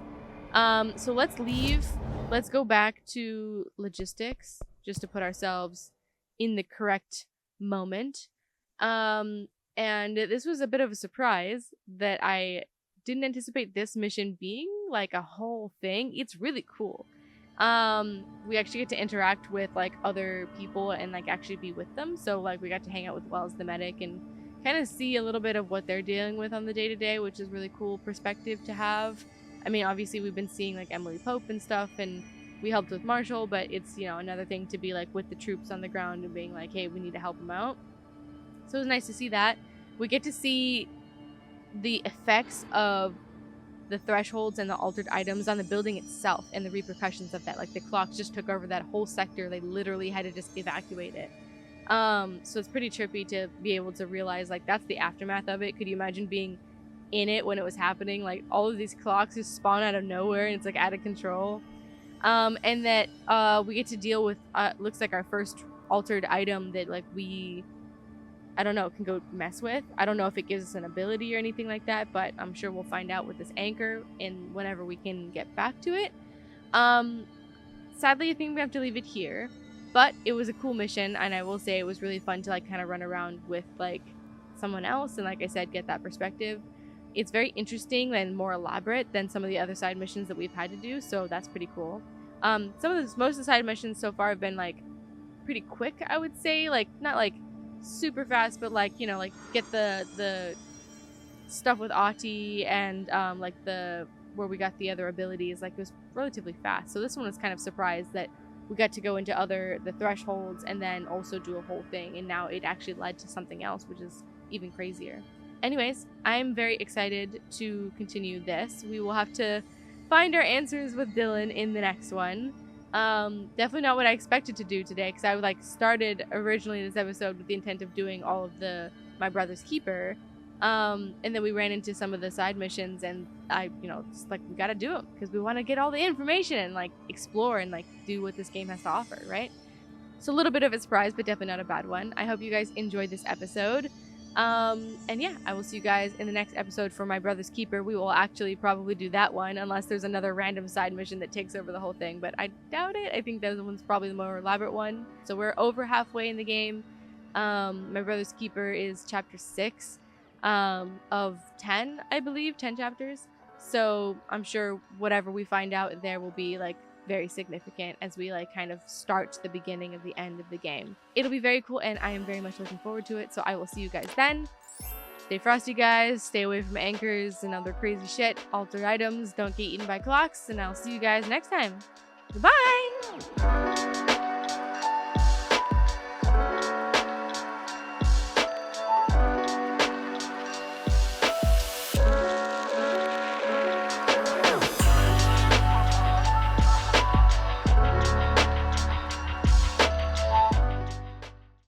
So let's leave. Let's go back to logistics, just to put ourselves in the correct moment. And this was a bit of a surprise that I didn't anticipate this mission being like a whole thing. It's really cool. We actually get to interact with like other people and like actually be with them. So like we got to hang out with Wells the medic and kind of see a little bit of what they're dealing with on the day-to-day, which is really cool perspective to have. I mean, obviously we've been seeing like Emily Pope and stuff, and we helped with Marshall, but it's, you know, another thing to be like with the troops on the ground and being like, hey, we need to help them out. So it was nice to see that. We get to see the effects of the thresholds and the altered items on the building itself and the repercussions of that. Like the CLOCKS just took over that whole sector. They literally had to just evacuate it. So it's pretty trippy to be able to realize like that's the aftermath of it. Could you imagine being in it when it was happening? Like all of these CLOCKS just spawn out of nowhere and it's like out of control. And that we get to deal with looks like our first altered item that like we, I don't know, can go mess with. I don't know if it gives us an ability or anything like that, but I'm sure we'll find out with this anchor and whenever we can get back to it. Sadly, I think we have to leave it here, but it was a cool mission, and I will say it was really fun to like kind of run around with like someone else and, like I said, get that perspective. It's very interesting and more elaborate than some of the other side missions that we've had to do, so that's pretty cool. Most of the side missions so far have been like pretty quick, I would say, like not like super fast, but like, you know, like get the stuff with Ahti and like the where we got the other abilities, like it was relatively fast. So this one was kind of surprised that we got to go into the thresholds and then also do a whole thing, and now it actually led to something else, which is even crazier. Anyways, I'm very excited to continue this. We will have to find our answers with Dylan in the next one. Definitely not what I expected to do today, because I like started originally this episode with the intent of doing all of my brother's keeper, and then we ran into some of the side missions, and I, you know, just like we gotta do them because we want to get all the information and like explore and like do what this game has to offer, right? So a little bit of a surprise, but definitely not a bad one. I hope you guys enjoyed this episode. And yeah, I will see you guys in the next episode for my brother's keeper. We will actually probably do that one unless there's another random side mission that takes over the whole thing, but I doubt it. I think that one's probably the more elaborate one. So we're over halfway in the game. My brother's keeper is chapter 6 of 10, I believe, 10 chapters. So I'm sure whatever we find out there will be like very significant as we like kind of start the beginning of the end of the game. It'll be very cool, and I am very much looking forward to it. So I will see you guys then. Stay frosty, guys. Stay away from anchors and other crazy shit. Altered items. Don't get eaten by CLOCKS, and I'll see you guys next time. Goodbye!